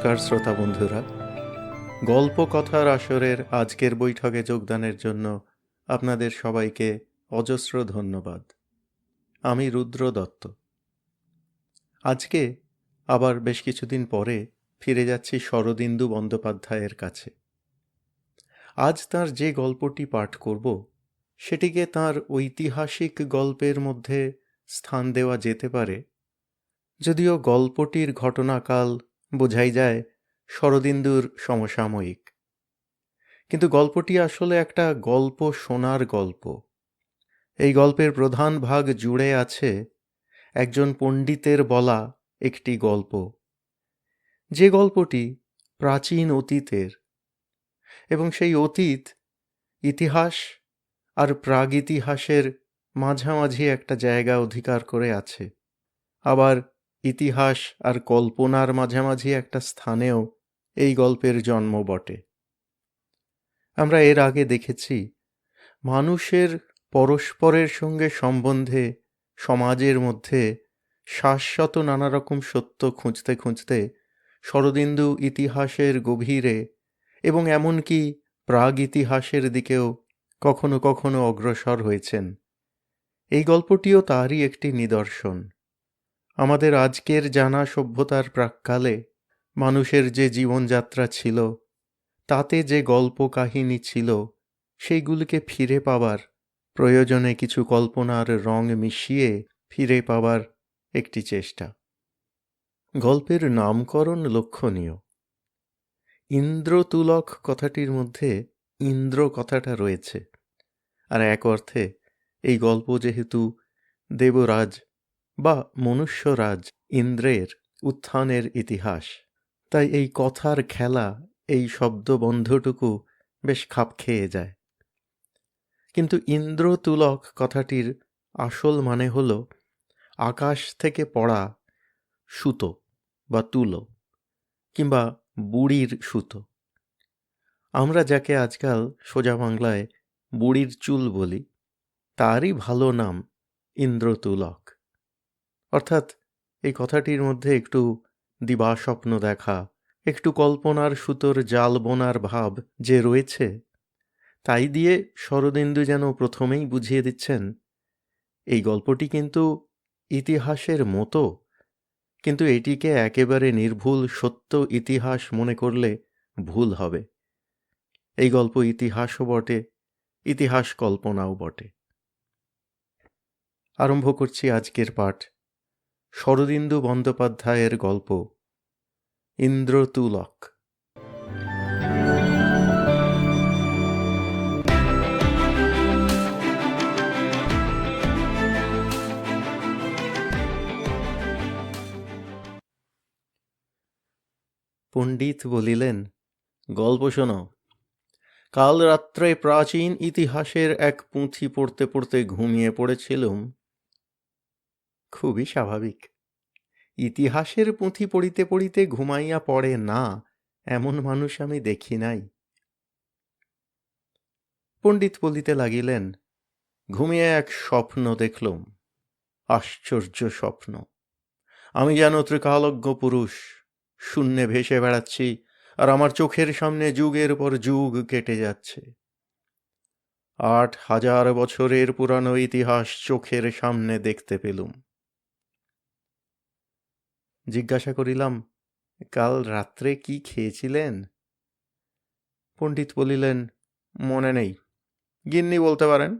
নমস্কার শ্রোতা বন্ধুরা, গল্প কথার আসরের আজকের বৈঠকে যোগদানের জন্য আপনাদের সবাইকে অজস্র ধন্যবাদ। আমি রুদ্র দত্ত। আজকে আবার বেশ কিছুদিন পরে ফিরে যাচ্ছি শরদিন্দু বন্দ্যোপাধ্যায়ের কাছে। আজ তাঁর যে গল্পটি পাঠ করব সেটিকে তাঁর ঐতিহাসিক গল্পের মধ্যে স্থান দেওয়া যেতে পারে, যদিও গল্পটির ঘটনাকাল বোঝাই যায় শরদিন্দুর সমসাময়িক। কিন্তু গল্পটি আসলে একটা গল্প শোনার গল্প। এই গল্পের প্রধান ভাগ জুড়ে আছে একজন পণ্ডিতের বলা একটি গল্প, যে গল্পটি প্রাচীন অতীতের, এবং সেই অতীত ইতিহাস আর প্রাগইতিহাসের মাঝামাঝি একটা জায়গা অধিকার করে আছে। আবার ইতিহাস আর কল্পনার মাঝামাঝি একটা স্থানেও এই গল্পের জন্ম বটে। আমরা এর আগে দেখেছি মানুষের পরস্পরের সঙ্গে সম্বন্ধে সমাজের মধ্যে শাশ্বত নানা রকম সত্য খুঁজতে খুঁজতে শরদিন্দু ইতিহাসের গভীরে এবং এমনকি প্রাগ ইতিহাসের দিকেও কখনো কখনো অগ্রসর হয়েছেন। এই গল্পটিও তারই একটি নিদর্শন। আমাদের আজকের জানা সভ্যতার প্রাক্কালে মানুষের যে জীবনযাত্রা ছিল, তাতে যে গল্প কাহিনী ছিল, সেইগুলিকে ফিরে পাবার প্রয়োজনে কিছু কল্পনার রং মিশিয়ে ফিরে পাবার একটি চেষ্টা। গল্পের নামকরণ লক্ষণীয়। ইন্দ্রতুলক কথাটির মধ্যে ইন্দ্র কথাটা রয়েছে, আর এক অর্থে এই গল্প যেহেতু দেবরাজ বা মনুষ্যরাজ ইন্দ্রের উত্থানের ইতিহাস, তাই এই কথার খেলা, এই শব্দবন্ধটুকু বেশ খাপ খেয়ে যায়। কিন্তু ইন্দ্রতুলক কথাটির আসল মানে হল আকাশ থেকে পড়া সুতো বা তুলো, কিংবা বুড়ির সুতো। আমরা যাকে আজকাল সোজা বাংলায় বুড়ির চুল বলি, তারই ভালো নাম ইন্দ্রতুলক। অর্থাৎ এই কথাটির মধ্যে একটু দিবাস্বপ্ন দেখা, একটু কল্পনার সুতোর জাল বোনার ভাব যে রয়েছে, তাই দিয়ে শরদিন্দু যেন প্রথমেই বুঝিয়ে দিচ্ছেন এই গল্পটি কিন্তু ইতিহাসের মতো, কিন্তু এটিকে একেবারে নির্ভুল সত্য ইতিহাস মনে করলে ভুল হবে। এই গল্প ইতিহাসও বটে, ইতিহাস কল্পনাও বটে। আরম্ভ করছি আজকের পাঠ, শরদিন্দু বন্দ্যোপাধ্যায়ের গল্প ইন্দ্রতুলক। পণ্ডিত বলিলেন, গল্প শোনো। কাল রাত্রে প্রাচীন ইতিহাসের এক পুঁথি পড়তে পড়তে ঘুমিয়ে পড়েছিলুম। খুবই স্বাভাবিক। ইতিহাসের পুঁথি পড়িতে পড়িতে ঘুমাইয়া পড়ে না এমন মানুষ আমি দেখি নাই। পণ্ডিত বলিতে লাগিলেন, ঘুমিয়ে এক স্বপ্ন দেখলুম। আশ্চর্য স্বপ্ন। আমি যেন ত্রিকালজ্ঞ পুরুষ, শূন্যে ভেসে বেড়াচ্ছি, আর আমার চোখের সামনে যুগের পর যুগ কেটে যাচ্ছে। ৮,০০০ বছরের পুরানো ইতিহাস চোখের সামনে দেখতে পেলুম। জিজ্ঞাসা করিলাম, কাল রাত্রে কি খেয়েছিলেন? পণ্ডিত বলিলেন, মনে নেই, গিন্নি বলতে পারেন।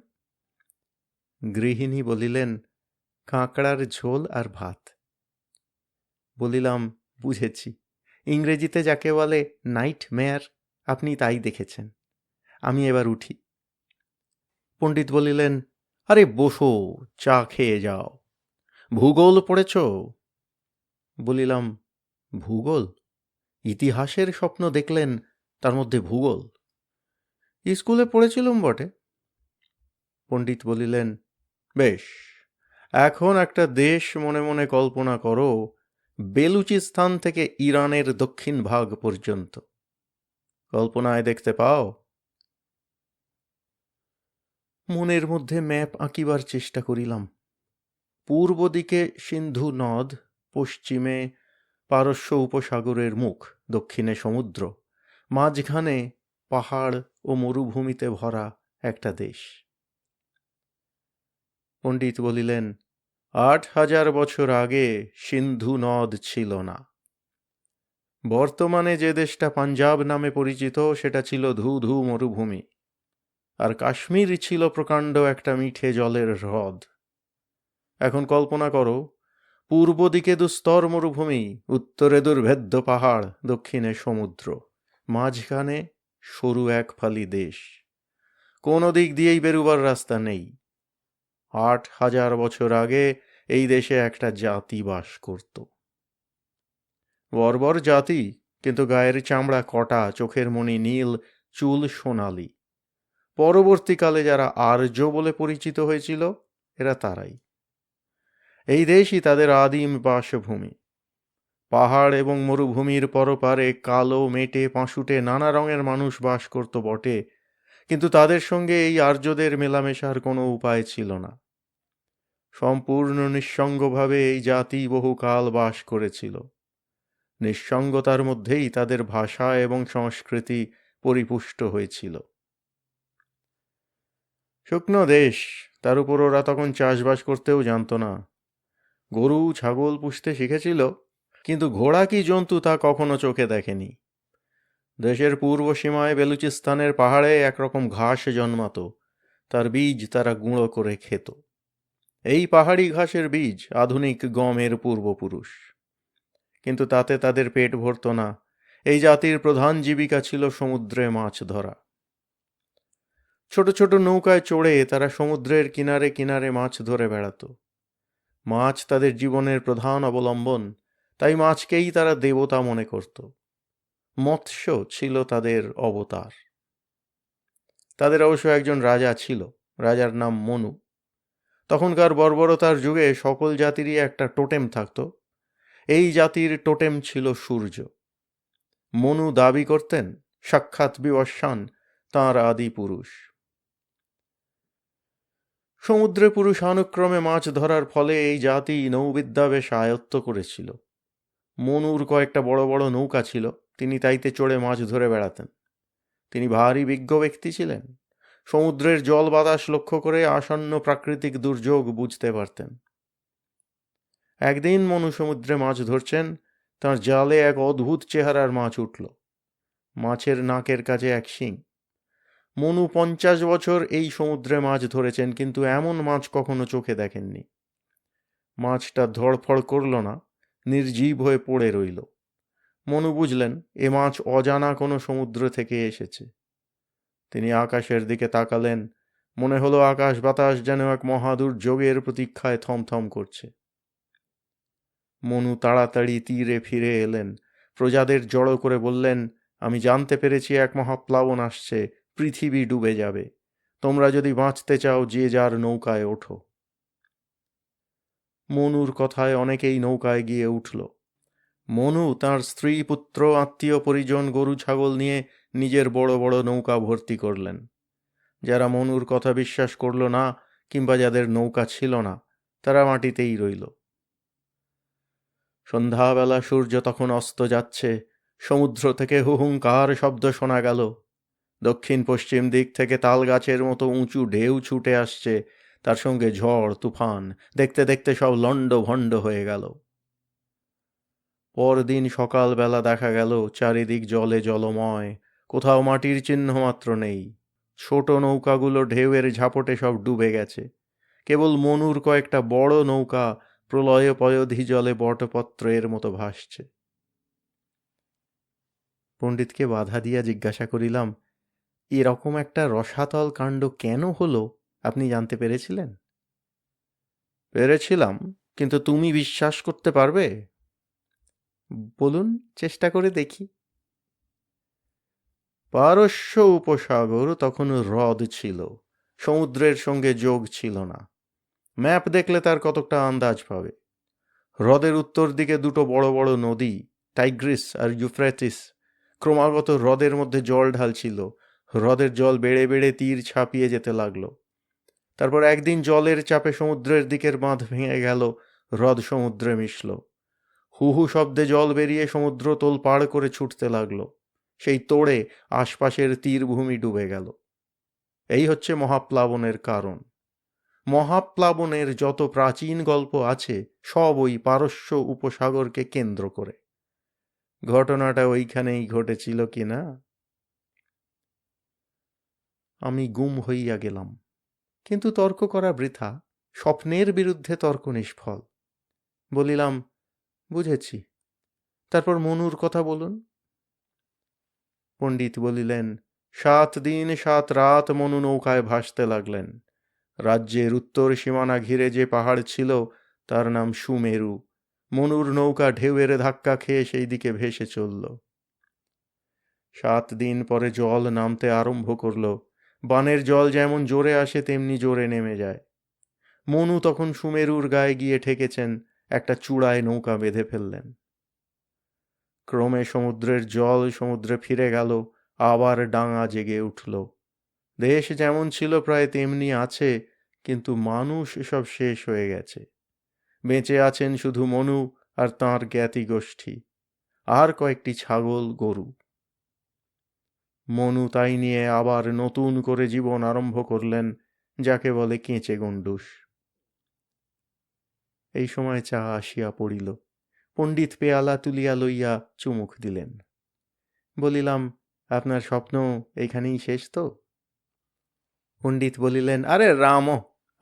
গৃহিণী বলিলেন, কাঁকড়ার ঝোল আর ভাত। বলিলাম, বুঝেছি, ইংরেজিতে যাকে বলে নাইট মেয়ার, আপনি তাই দেখেছেন। আমি এবার উঠি। পণ্ডিত বলিলেন, আরে বসো, চা খেয়ে যাও। ভূগোল পড়েছ? বলিলাম, ভূগোল? ইতিহাসের স্বপ্ন দেখলেন, তার মধ্যে ভূগোল? স্কুলে পড়েছিলুম বটে। পণ্ডিত বলিলেন, বেশ, এখন একটা দেশ মনে মনে কল্পনা করো, বেলুচিস্তান থেকে ইরানের দক্ষিণ ভাগ পর্যন্ত। কল্পনায় দেখতে পাও? মনের মধ্যে ম্যাপ আঁকিবার চেষ্টা করিলাম। পূর্ব দিকে সিন্ধু নদ, পশ্চিমে পারস্য উপসাগরের মুখ, দক্ষিণে সমুদ্র, মাঝখানে পাহাড় ও মরুভূমিতে ভরা একটা দেশ। পণ্ডিত বলিলেন, ৮,০০০ বছর আগে সিন্ধু নদ ছিল না। বর্তমানে যে দেশটা পাঞ্জাব নামে পরিচিত সেটা ছিল ধু ধু মরুভূমি, আর কাশ্মীর ছিল প্রকাণ্ড একটা মিঠে জলের হ্রদ। এখন কল্পনা করো, পূর্ব দিকে দুস্তর মরুভূমি, উত্তরে দুর্ভেদ্য পাহাড়, দক্ষিণে সমুদ্র, মাঝখানে সরু এক ফালি দেশ। কোনো দিক দিয়েই বেরুবার রাস্তা নেই। ৮,০০০ বছর আগে এই দেশে একটা জাতি বাস করত। বর্বর জাতি, কিন্তু গায়ের চামড়া কটা, চোখের মণি নীল, চুল সোনালি। পরবর্তীকালে যারা আর্য বলে পরিচিত হয়েছিল এরা তারাই। এই দেশই তাদের আদিম বাসভূমি। পাহাড় এবং মরুভূমির পরপারে কালো, মেটে, পাঁশুটে নানা রঙের মানুষ বাস করত বটে, কিন্তু তাদের সঙ্গে এই আর্যদের মেলামেশার কোনো উপায় ছিল না। সম্পূর্ণ নিঃসঙ্গভাবে এই জাতি বহুকাল বাস করেছিল। নিঃসঙ্গতার মধ্যেই তাদের ভাষা এবং সংস্কৃতি পরিপুষ্ট হয়েছিল। শুকনো দেশ, তার উপর ওরা তখন চাষবাস করতেও জানত না। গরু ছাগল পুষতে শিখেছিল, কিন্তু ঘোড়া কি জন্তু তা কখনো চোখে দেখেনি। দেশের পূর্ব সীমায় বেলুচিস্তানের পাহাড়ে একরকম ঘাস জন্মাত, তার বীজ তারা গুঁড়ো করে খেত। এই পাহাড়ি ঘাসের বীজ আধুনিক গমের পূর্বপুরুষ। কিন্তু তাতে তাদের পেট ভরত না। এই জাতির প্রধান জীবিকা ছিল সমুদ্রে মাছ ধরা। ছোট ছোট নৌকায় চড়ে তারা সমুদ্রের কিনারে কিনারে মাছ ধরে বেড়াত। মাছ তাদের জীবনের প্রধান অবলম্বন, তাই মাছকেই তারা দেবতা মনে করত। মৎস্য ছিল তাদের অবতার। তাদের অবশ্য একজন রাজা ছিল, রাজার নাম মনু। তখনকার বর্বরতার যুগে সকল জাতিরই একটা টোটেম থাকত। এই জাতির টোটেম ছিল সূর্য। মনু দাবি করতেন সাক্ষাৎ বিবস্বান তাঁর আদি পুরুষ। সমুদ্রে পুরুষানুক্রমে মাছ ধরার ফলে এই জাতি নৌবিদ্যা বেশ আয়ত্ত করেছিল। মনুর কয়েকটা বড় বড় নৌকা ছিল, তিনি তাইতে চড়ে মাছ ধরে বেড়াতেন। তিনি ভারী বিজ্ঞ ব্যক্তি ছিলেন। সমুদ্রের জল বাতাস লক্ষ্য করে আসন্ন প্রাকৃতিক দুর্যোগ বুঝতে পারতেন। একদিন মনু সমুদ্রে মাছ ধরছেন, তাঁর জালে এক অদ্ভুত চেহারার মাছ উঠল। মাছের নাকের কাছে এক শিং। মনু ৫০ বছর এই সমুদ্রে মাছ ধরেছেন, কিন্তু এমন মাছ কখনো চোখে দেখেননি। মাছটা ধড়ফড় করল না, নির্জীব হয়ে পড়ে রইল। মনু বুঝলেন এ মাছ অজানা কোনো সমুদ্র থেকে এসেছে। তিনি আকাশের দিকে তাকালেন। মনে হলো আকাশ বাতাস যেন এক মহাদুর্যোগের প্রতীক্ষায় থমথম করছে। মনু তাড়াতাড়ি তীরে ফিরে এলেন। প্রজাদের জড়ো করে বললেন, আমি জানতে পেরেছি এক মহাপ্লাবন আসছে, পৃথিবী ডুবে যাবে। তোমরা যদি বাঁচতে চাও যে যার নৌকায় ওঠো। মনুর কথায় অনেকেই নৌকায় গিয়ে উঠল। মনু তাঁর স্ত্রী, পুত্র, আত্মীয় পরিজন, গরু ছাগল নিয়ে নিজের বড় বড় নৌকা ভর্তি করলেন। যারা মনুর কথা বিশ্বাস করল না, কিংবা যাদের নৌকা ছিল না, তারা মাটিতেই রইল। সন্ধ্যাবেলা সূর্য তখন অস্ত যাচ্ছে। সমুদ্র থেকে হুহুঙ্কার শব্দ শোনা গেল। দক্ষিণ পশ্চিম দিক থেকে তাল গাছের মতো উঁচু ঢেউ ছুটে আসছে, তার সঙ্গে ঝড় তুফান। দেখতে দেখতে সব লণ্ড ভণ্ড হয়ে গেল। পরদিন সকালবেলা দেখা গেল চারিদিক জলে জলময়, কোথাও মাটির চিহ্ন মাত্র নেই। ছোট নৌকাগুলো ঢেউয়ের ঝাপটে সব ডুবে গেছে। কেবল মনুর কয়েকটা বড় নৌকা প্রলয় পয়োধি জলে বটপত্রের মতো ভাসছে। পণ্ডিতকে বাধা দিয়া জিজ্ঞাসা করিলাম, এরকম একটা রসাতল কাণ্ড কেন হলো আপনি জানতে পেরেছিলেন? পেরেছিলাম, কিন্তু তুমি বিশ্বাস করতে পারবে? বলুন, চেষ্টা করে দেখি। পারস্য উপসাগর তখন হ্রদ ছিল, সমুদ্রের সঙ্গে যোগ ছিল না। ম্যাপ দেখলে তার কতকটা আন্দাজ পাবে। হ্রদের উত্তর দিকে দুটো বড় বড় নদী, টাইগ্রিস আর ইউফ্রেটিস, ক্রমাগত হ্রদের মধ্যে জল ঢালছিল। হ্রদের জল বেড়ে বেড়ে তীর ছাপিয়ে যেতে লাগলো। তারপর একদিন জলের চাপে সমুদ্রের দিকের বাঁধ ভেঙে গেল, হ্রদ সমুদ্রে মিশল। হু হু শব্দে জল বেরিয়ে সমুদ্র তোলপাড় করে ছুটতে লাগলো। সেই তোড়ে আশপাশের তীরভূমি ডুবে গেল। এই হচ্ছে মহাপ্লাবনের কারণ। মহাপ্লাবনের যত প্রাচীন গল্প আছে সব ওই পারস্য উপসাগরকে কেন্দ্র করে। ঘটনাটা ওইখানেই ঘটেছিল কিনা? আমি গুম হইয়া গেলাম, কিন্তু তর্ক করা বৃথা। স্বপ্নের বিরুদ্ধে তর্ক নিষ্ফল। বলিলাম, বুঝেছি, তারপর মনুর কথা বলুন। পণ্ডিত বলিলেন, 7 দিন 7 রাত মনু নৌকায় ভাসতে লাগলেন। রাজ্যের উত্তর সীমানা ঘিরে যে পাহাড় ছিল তার নাম সুমেরু। মনুর নৌকা ঢেউয়ের ধাক্কা খেয়ে সেই দিকে ভেসে চলল। 7 দিন পরে জল নামতে আরম্ভ করল। বানের জল যেমন জোরে আসে তেমনি জোরে নেমে যায়। মনু তখন সুমেরুর গায়ে গিয়ে ঠেকেছেন, একটা চূড়ায় নৌকা বেঁধে ফেললেন। ক্রমে সমুদ্রের জল সমুদ্রে ফিরে গেল, আবার ডাঙা জেগে উঠল। দেশ যেমন ছিল প্রায় তেমনি আছে, কিন্তু মানুষ সব শেষ হয়ে গেছে। বেঁচে আছেন শুধু মনু আর তাঁর জ্ঞাতি গোষ্ঠী, আর কয়েকটি ছাগল গরু। মনু তাই নিয়ে আবার নতুন করে জীবন আরম্ভ করলেন, যাকে বলে কেঁচে গণ্ডুস। এই সময় চা আসিয়া পড়িল। পণ্ডিত পেয়ালা তুলিয়া লইয়া চুমুক দিলেন। বলিলাম, আপনার স্বপ্ন এইখানেই শেষ তো? পণ্ডিত বলিলেন, আরে রাম,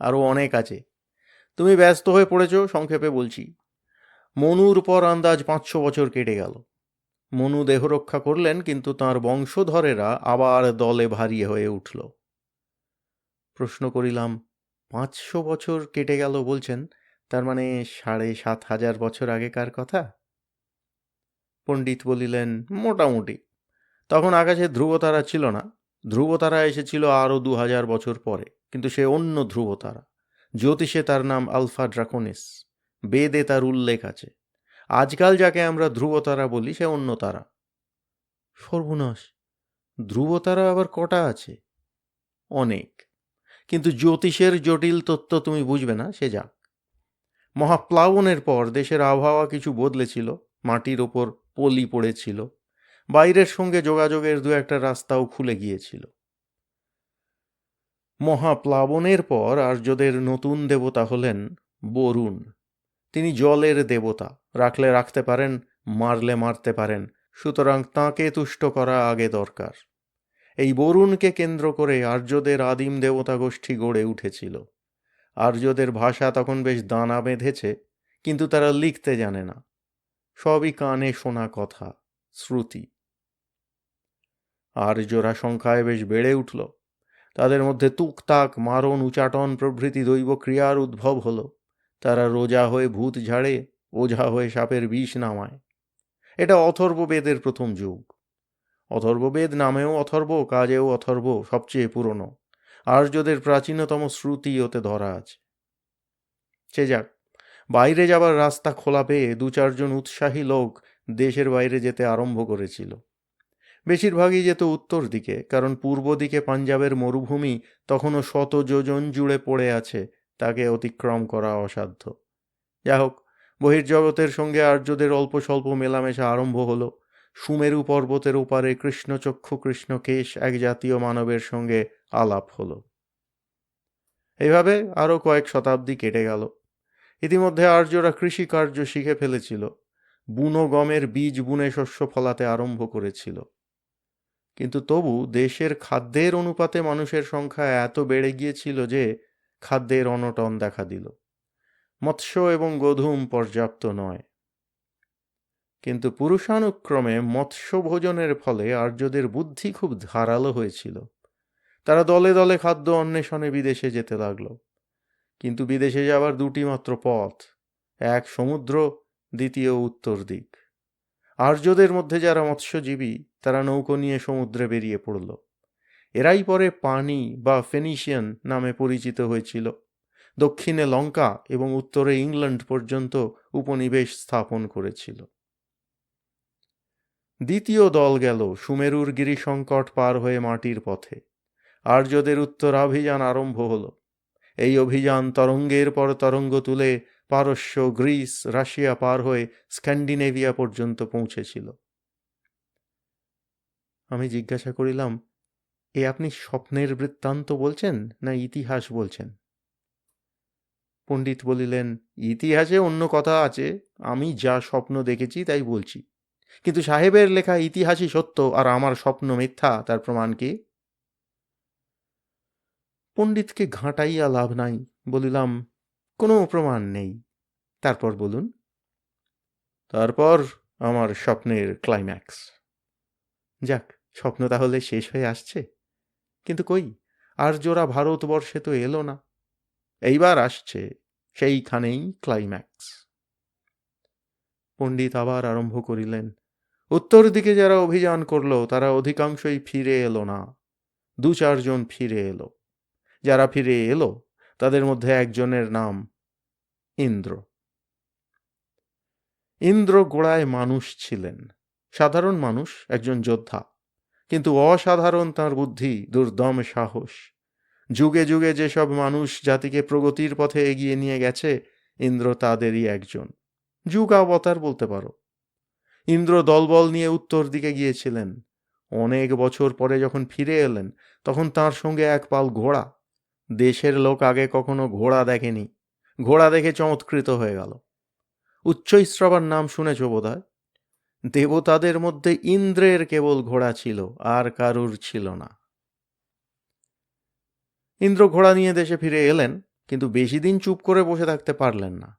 আরও অনেক আছে। তুমি ব্যস্ত হয়ে পড়েছ, সংক্ষেপে বলছি। মনুর পর আন্দাজ 500 বছর কেটে গেল। মনু দেহ রক্ষা করলেন, কিন্তু তাঁর বংশধরেরা আবার দলে ভারী হয়ে উঠল। প্রশ্ন করিলাম, 500 বছর কেটে গেল বলছেন, তার মানে 7,500 বছর আগেকার কথা? পণ্ডিত বলিলেন, মোটামুটি। তখন আকাশে ধ্রুবতারা ছিল না। ধ্রুবতারা এসেছিল আরও 2000 বছর পরে, কিন্তু সে অন্য ধ্রুবতারা। জ্যোতিষে তার নাম আলফা ড্রাকোনিস। বেদে তার উল্লেখ আছে। আজকাল যাকে আমরা ধ্রুবতারা বলি সে অন্য তারা। সর্বনাশ! ধ্রুবতারা আবার কটা আছে? অনেক, কিন্তু জ্যোতিষের জটিল তত্ত্ব তুমি বুঝবে না, সে যাক। মহাপ্লাবনের পর দেশের আবহাওয়া কিছু বদলেছিল। মাটির ওপর পলি পড়েছিল। বাইরের সঙ্গে যোগাযোগের 2-একটা রাস্তাও খুলে গিয়েছিল। মহাপ্লাবনের পর আর্যদের নতুন দেবতা হলেন বরুণ। তিনি জলের দেবতা। রাখলে রাখতে পারেন, মারলে মারতে পারেন, সুতরাং তাঁকে তুষ্ট করা আগে দরকার। এই বরুণকে কেন্দ্র করে আর্যদের আদিম দেবতা গোষ্ঠী গড়ে উঠেছিল। আর্যদের ভাষা তখন বেশ দানা বেঁধেছে, কিন্তু তারা লিখতে জানে না। সবই কানে শোনা কথা, শ্রুতি। আর্যরা সংখ্যায় বেশ বেড়ে উঠল। তাদের মধ্যে তুকতাক, মারণ, উচাটন প্রভৃতি দৈব ক্রিয়ার উদ্ভব হল। তারা রোজা হয়ে ভূত ঝাড়ে, ওঝা হয়ে সাপের বিষ নামায়। এটা অথর্ববেদের প্রথম যুগ। অথর্ববেদ নামেও অথর্ব, কাজেও অথর্ব, সবচেয়ে পুরনো। আর্যদের প্রাচীনতম শ্রুতি ওতে ধরা আছে। সে যাক, বাইরে যাবার রাস্তা খোলা পেয়ে 2-4 জন উৎসাহী লোক দেশের বাইরে যেতে আরম্ভ করেছিল। বেশিরভাগই যেত উত্তর দিকে, কারণ পূর্ব দিকে পাঞ্জাবের মরুভূমি তখনও 100 যোজন জুড়ে পড়ে আছে, তাকে অতিক্রম করা অসাধ্য। যা হোক, বহির্জগতের সঙ্গে আর্যদের অল্প স্বল্প মেলামেশা আরম্ভ হলো। সুমেরু পর্বতের ওপারে কৃষ্ণচক্ষু কৃষ্ণকেশ এক জাতীয় মানবের সঙ্গে আলাপ হলো। এইভাবে আরও কয়েক শতাব্দী কেটে গেল। ইতিমধ্যে আর্যরা কৃষিকার্য শিখে ফেলেছিল। বুনো গমের বীজ বুনে শস্য ফলাতে আরম্ভ করেছিল। কিন্তু তবু দেশের খাদ্যের অনুপাতে মানুষের সংখ্যা এত বেড়ে গিয়েছিল যে খাদ্যের অনটন দেখা দিল। মৎস্য এবং গোধূম পর্যাপ্ত নয়। কিন্তু পুরুষানুক্রমে মৎস্য ভোজনের ফলে আর্যদের বুদ্ধি খুব ধারালো হয়েছিল। তারা দলে দলে খাদ্য অন্বেষণে বিদেশে যেতে লাগল। কিন্তু বিদেশে যাবার 2টি মাত্র পথ, এক সমুদ্র, দ্বিতীয় উত্তর দিক। আর্যদের মধ্যে যারা মৎস্যজীবী তারা নৌকো নিয়ে সমুদ্রে বেরিয়ে পড়ল। এরাই পরে পানি বা ফেনিশিয়ান নামে পরিচিত হয়েছিল। দক্ষিণে লঙ্কা এবং উত্তরে ইংল্যান্ড পর্যন্ত উপনিবেশ স্থাপন করেছিল। দ্বিতীয় দল গেল সুমেরুর গিরিসংকট পার হয়ে মাটির পথে। আর্যদের উত্তরাভিযান আরম্ভ হল। এই অভিযান তরঙ্গের পর তরঙ্গ তুলে পারস্য, গ্রিস, রাশিয়া পার হয়ে স্ক্যান্ডিনেভিয়া পর্যন্ত পৌঁছেছিল। আমি জিজ্ঞাসা করিলাম, এ আপনি স্বপ্নের বৃত্তান্ত বলছেন না ইতিহাস বলছেন? পণ্ডিত বলিলেন, ইতিহাসে অন্য কথা আছে, আমি যা স্বপ্ন দেখেছি তাই বলছি। কিন্তু সাহেবের লেখা ইতিহাসই সত্য আর আমার স্বপ্ন মিথ্যা, তার প্রমাণ কি? পণ্ডিতকে ঘাঁটাইয়া লাভ নাই, বলিলাম, কোনো প্রমাণ নেই। তারপর বলুন। তারপর আমার স্বপ্নের ক্লাইম্যাক্স। যাক, স্বপ্ন তাহলে শেষ হয়ে আসছে। কিন্তু কই, আর্যরা ভারতবর্ষে তো এলো না। এইবার আসছে, সেইখানেই ক্লাইম্যাক্স। পণ্ডিত আবার আরম্ভ করিলেন, উত্তর দিকে যারা অভিযান করলো তারা অধিকাংশই ফিরে এলো না। 2-4 জন ফিরে এলো। যারা ফিরে এলো তাদের মধ্যে একজনের নাম ইন্দ্র। ইন্দ্র গোড়ায় মানুষ ছিলেন, সাধারণ মানুষ, একজন যোদ্ধা। কিন্তু অসাধারণ তাঁর বুদ্ধি, দুর্দম সাহস। যুগে যুগে যেসব মানুষ জাতিকে প্রগতির পথে এগিয়ে নিয়ে গেছে, ইন্দ্র তাদেরই একজন। যুগাবতার বলতে পারো। ইন্দ্র দলবল নিয়ে উত্তর দিকে গিয়েছিলেন। অনেক বছর পরে যখন ফিরে এলেন, তখন তাঁর সঙ্গে এক পাল ঘোড়া। দেশের লোক আগে কখনো ঘোড়া দেখেনি। ঘোড়া দেখে চমৎকৃত হয়ে গেল। উচ্চৈঃশ্রবার নাম শুনেছ বোধহয়। দেবতাদের মধ্যে ইন্দ্রের কেবল ঘোড়া ছিল, আর কারুর ছিল না। ইন্দ্র ঘোড়া নিয়ে দেশে ফিরে এলেন, কিন্তু বেশি দিন চুপ করে বসে থাকতে পারলেন না।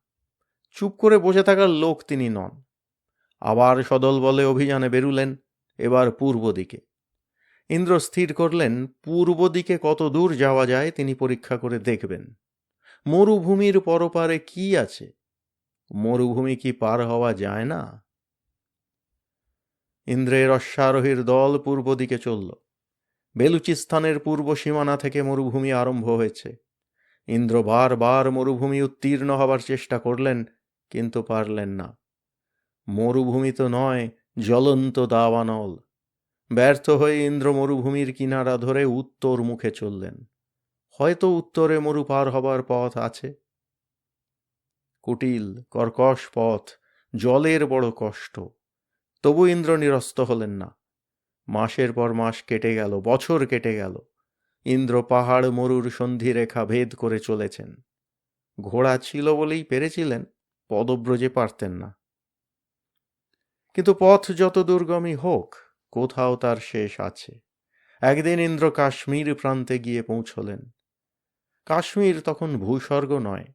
চুপ করে বসে থাকার লোক তিনি নন। আবার সদল বলে অভিযানে বেরুলেন, এবার পূর্ব দিকে। ইন্দ্র স্থির করলেন, পূর্ব দিকে কত দূর যাওয়া যায় তিনি পরীক্ষা করে দেখবেন। মরুভূমির পরপারে কি আছে? মরুভূমি কি পার হওয়া যায় না? ইন্দ্রের অশ্বারোহীর দল পূর্ব দিকে চলল। বেলুচিস্তানের পূর্ব সীমানা থেকে মরুভূমি আরম্ভ হয়েছে। ইন্দ্র বারবার মরুভূমি উত্তীর্ণ হবার চেষ্টা করলেন, কিন্তু পারলেন না। মরুভূমি তো নয়, জ্বলন্ত দাবানল। ব্যর্থ হয়ে ইন্দ্র মরুভূমির কিনারা ধরে উত্তর মুখে চললেন। হয়তো উত্তরে মরু পার হবার পথ আছে। কুটিল কর্কশ পথ, জলের বড় কষ্ট। তবু ইন্দ্র নিরস্ত হলেন না। মাসের পর মাস কেটে গেল, বছর কেটে গেল। ইন্দ্র পাহাড় মরুর সন্ধিরেখা ভেদ করে চলেছেন। ঘোড়া ছিল বলেই পেরেছিলেন, পদব্রজে পারতেন না। কিন্তু পথ যত দুর্গমই হোক, কোথাও তার শেষ আছে। একদিন ইন্দ্র কাশ্মীর প্রান্তে গিয়ে পৌঁছলেন। কাশ্মীর তখন ভূস্বর্গ নয়,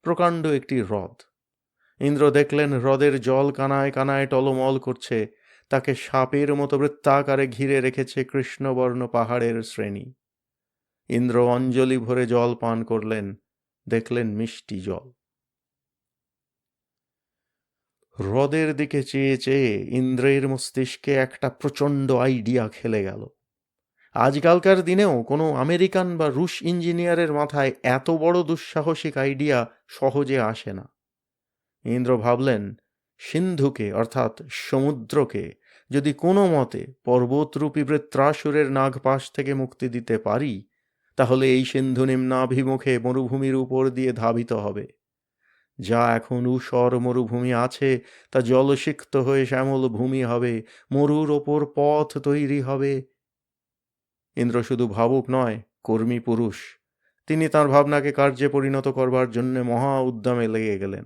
প্রকাণ্ড একটি হ্রদ। ইন্দ্র দেখলেন হ্রদের জল কানায় কানায় টলমল করছে। তাকে সাপের মতো বৃত্তাকারে ঘিরে রেখেছে কৃষ্ণবর্ণ পাহাড়ের শ্রেণী। ইন্দ্র অঞ্জলি ভরে জল পান করলেন, দেখলেন মিষ্টি জল। হ্রদের দিকে চেয়ে চেয়ে ইন্দ্রের মস্তিষ্কে একটা প্রচণ্ড আইডিয়া খেলে গেল। আজকালকার দিনেও কোনো আমেরিকান বা রুশ ইঞ্জিনিয়ারের মাথায় এত বড় দুঃসাহসিক আইডিয়া সহজে আসে না। ইন্দ্র ভাবলেন, সিন্ধুকে অর্থাৎ সমুদ্রকে যদি কোনো মতে পর্বতরূপী বৃত্রাসুরের নাগপাশ থেকে মুক্তি দিতে পারি, তাহলে এই সিন্ধু নিম্নাভিমুখে মরুভূমির উপর দিয়ে ধাবিত হবে। যা এখন ঊষর মরুভূমি আছে তা জলসিক্ত হয়ে শ্যামল ভূমি হবে, মরুর ওপর পথ তৈরি হবে। ইন্দ্র শুধু ভাবুক নয়, কর্মী পুরুষ। তিনি তাঁর ভাবনাকে কার্যে পরিণত করবার জন্য মহা উদ্যমে লেগে গেলেন।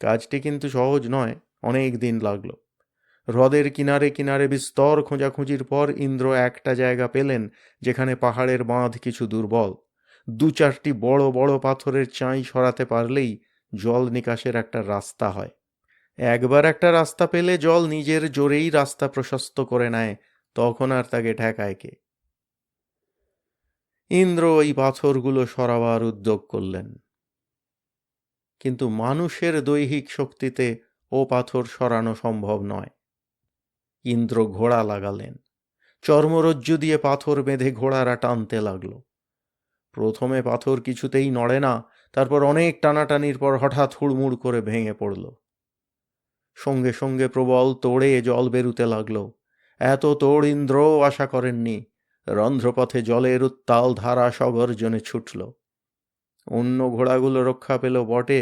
কাজটি কিন্তু সহজ নয়, অনেক দিন লাগলো। হ্রদের কিনারে কিনারে বিস্তর খোঁজাখুঁজির পর ইন্দ্র একটা জায়গা পেলেন যেখানে পাহাড়ের বাঁধ কিছু দুর্বল। 2-4টি বড় বড় পাথরের চাঁই সরাতে পারলেই জল নিকাশের একটা রাস্তা হয়। একবার একটা রাস্তা পেলে জল নিজের জোরেই রাস্তা প্রশস্ত করে নেয়, তখন আর তাকে ঠেকায় কে? ইন্দ্র ওই পাথরগুলো সরাবার উদ্যোগ করলেন। কিন্তু মানুষের দৈহিক শক্তিতে ও পাথর সরানো সম্ভব নয়। ইন্দ্র ঘোড়া লাগালেন। চর্মরজ্জু দিয়ে পাথর বেঁধে ঘোড়ারা টানতে লাগলো। প্রথমে পাথর কিছুতেই নড়ে না, তারপর অনেক টানাটানির পর হঠাৎ হুড়মুড় করে ভেঙে পড়ল। সঙ্গে সঙ্গে প্রবল তোড়ে জল বেরুতে লাগলো। এত তোড় ইন্দ্রও আশা করেননি। রন্ধ্রপথে জলের উত্তাল ধারা সগর্জনে ছুটল। অন্য ঘোড়াগুলো রক্ষা পেল বটে,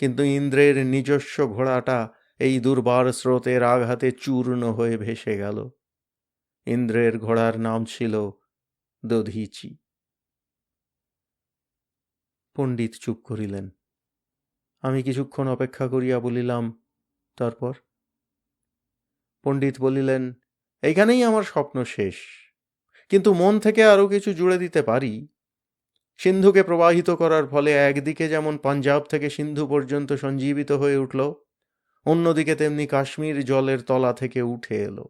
কিন্তু ইন্দ্রের নিজস্ব ঘোড়াটা এই দুর্বার স্রোতের আঘাতে চূর্ণ হয়ে ভেসে গেল। ইন্দ্রের ঘোড়ার নাম ছিল দধীচি। পণ্ডিত চুপ করিলেন। আমি কিছুক্ষণ অপেক্ষা করিয়া বলিলাম, তারপর? পণ্ডিত বলিলেন, এইখানেই আমার স্বপ্ন শেষ, কিন্তু মন থেকে আরও কিছু জুড়ে দিতে পারি। সিন্ধুকে প্রবাহিত করার ফলে একদিকে যেমন পাঞ্জাব থেকে সিন্ধু পর্যন্ত সঞ্জীবিত হয়ে উঠল, অন্যদিকে তেমনি কাশ্মীর জলের তলা থেকে উঠে এলো।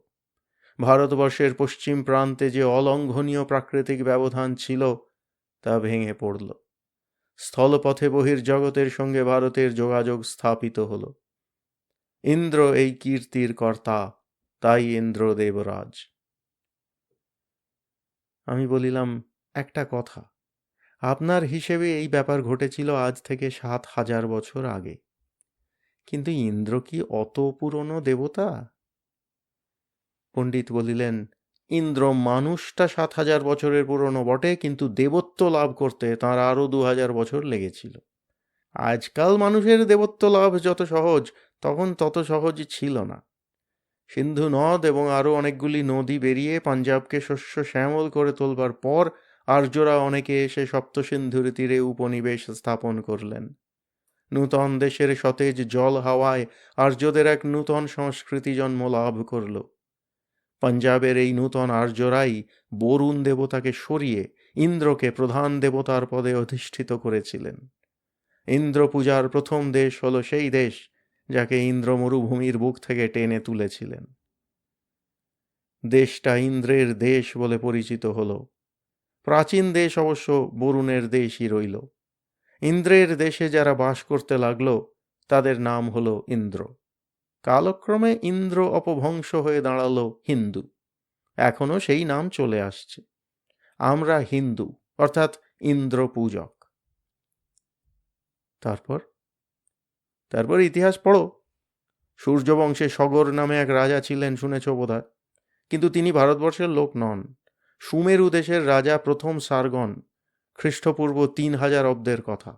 ভারতবর্ষের পশ্চিম প্রান্তে যে অলঙ্ঘনীয় প্রাকৃতিক ব্যবধান ছিল তা ভেঙে পড়ল। স্থলপথে বহির্জগতের সঙ্গে ভারতের যোগাযোগ স্থাপিত হল। ইন্দ্র এই কীর্তির কর্তা, তাই ইন্দ্র দেবরাজ। আমি বলিলাম, একটা কথা, আপনার হিসেবে এই ব্যাপার ঘটেছিল আজ থেকে ৭,০০০ বছর আগে, কিন্তু ইন্দ্র কি অত পুরনো দেবতা? পণ্ডিত বলিলেন, ইন্দ্র মানুষটা ৭,০০০ বছরের পুরনো বটে, কিন্তু দেবত্ব লাভ করতে তাঁর আরও ২,০০০ বছর লেগেছিল। আজকাল মানুষের দেবত্ব লাভ যত সহজ, তখন তত সহজ ছিল না। সিন্ধু নদ এবং আরও অনেকগুলি নদী বেরিয়ে পাঞ্জাবকে শস্য শ্যামল করে তোলবার পর আর্যরা অনেকে এসে সপ্তসিন্ধুর তীরে উপনিবেশ স্থাপন করলেন। নূতন দেশের সতেজ জল হাওয়ায় আর্যদের এক নূতন সংস্কৃতি জন্ম লাভ করল। পাঞ্জাবের এই নূতন আর্যরাই বরুণ দেবতাকে সরিয়ে ইন্দ্রকে প্রধান দেবতার পদে অধিষ্ঠিত করেছিলেন। ইন্দ্র পূজার প্রথম দেশ হল সেই দেশ যাকে ইন্দ্র মরুভূমির বুক থেকে টেনে তুলেছিলেন। দেশটা ইন্দ্রের দেশ বলে পরিচিত হল। প্রাচীন দেশ অবশ্য বরুণের দেশই রইল। ইন্দ্রের দেশে যারা বাস করতে লাগল তাদের নাম হল ইন্দ্র। কালক্রমে ইন্দ্র অপভ্রংশ হয়ে দাঁড়ালো হিন্দু। এখনো সেই নাম চলে আসছে। আমরা হিন্দু, অর্থাৎ ইন্দ্র পূজক। তারপর ইতিহাস পড়ো। সূর্যবংশে সগর নামে এক রাজা ছিলেন, শুনেছ বোধহয়, কিন্তু তিনি ভারতবর্ষের লোক নন। সুমেরু দেশের রাজা প্রথম সারগন, খ্রিস্টপূর্ব ৩,০০০ অব্দের কথা।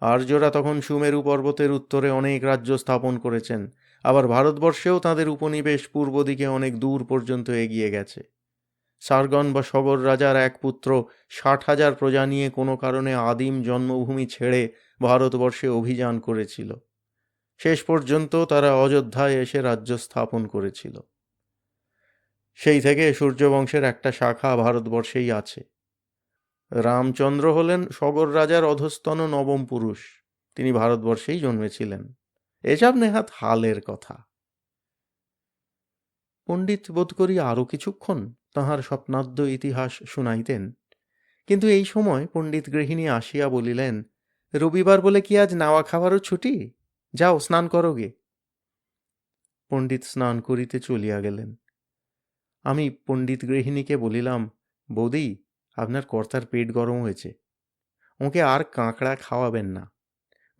আর্যরা তখন সুমেরু পর্বতের উত্তরে অনেক রাজ্য স্থাপন করেছেন, আবার ভারতবর্ষেও তাদের উপনিবেশ পূর্ব দিকে অনেক দূর পর্যন্ত এগিয়ে গেছে। সারগন বা সগর রাজার এক পুত্র ৬০,০০০ প্রজা নিয়ে কোনো কারণে আদিম জন্মভূমি ছেড়ে ভারতবর্ষে অভিযান করেছিল। শেষ পর্যন্ত তারা অযোধ্যায় এসে রাজ্য স্থাপন করেছিল। সেই থেকে সূর্যবংশের একটা শাখা ভারতবর্ষেই আছে। রামচন্দ্র হলেন সগর রাজার অধস্তন নবম পুরুষ। তিনি ভারতবর্ষেই জন্মেছিলেন। এসব নেহাত হালের কথা। পণ্ডিত বোধ করি আরও কিছুক্ষণ তাঁহার স্বপ্নাদ্য ইতিহাস শুনাইতেন, কিন্তু এই সময় পণ্ডিত গৃহিণী আসিয়া বলিলেন, রবিবার বলে কি আজ নাওয়া খাওয়ারও ছুটি? যাও স্নান করো গে। পণ্ডিত স্নান করিতে চলিয়া গেলেন। আমি পণ্ডিত গৃহিণীকে বলিলাম, বৌদি, আপনার কর্তার পেট গরম হয়েছে, ওকে আর কাঁকড়া খাওয়াবেন না,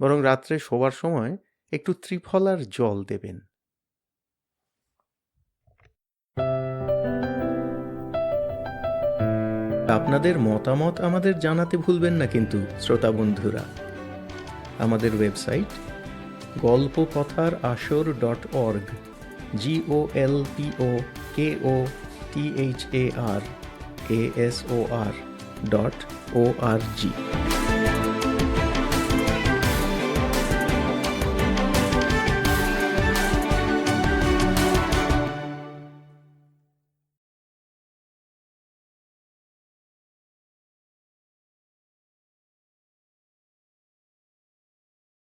বরং রাত্রে শোবার সময় একটু ত্রিফলার জল দেবেন। আপনাদের মতামত আমাদের জানাতে ভুলবেন না কিন্তু শ্রোতা বন্ধুরা। আমাদের ওয়েবসাইট golpokothar.org, GOLPOKOTHARASOR.org।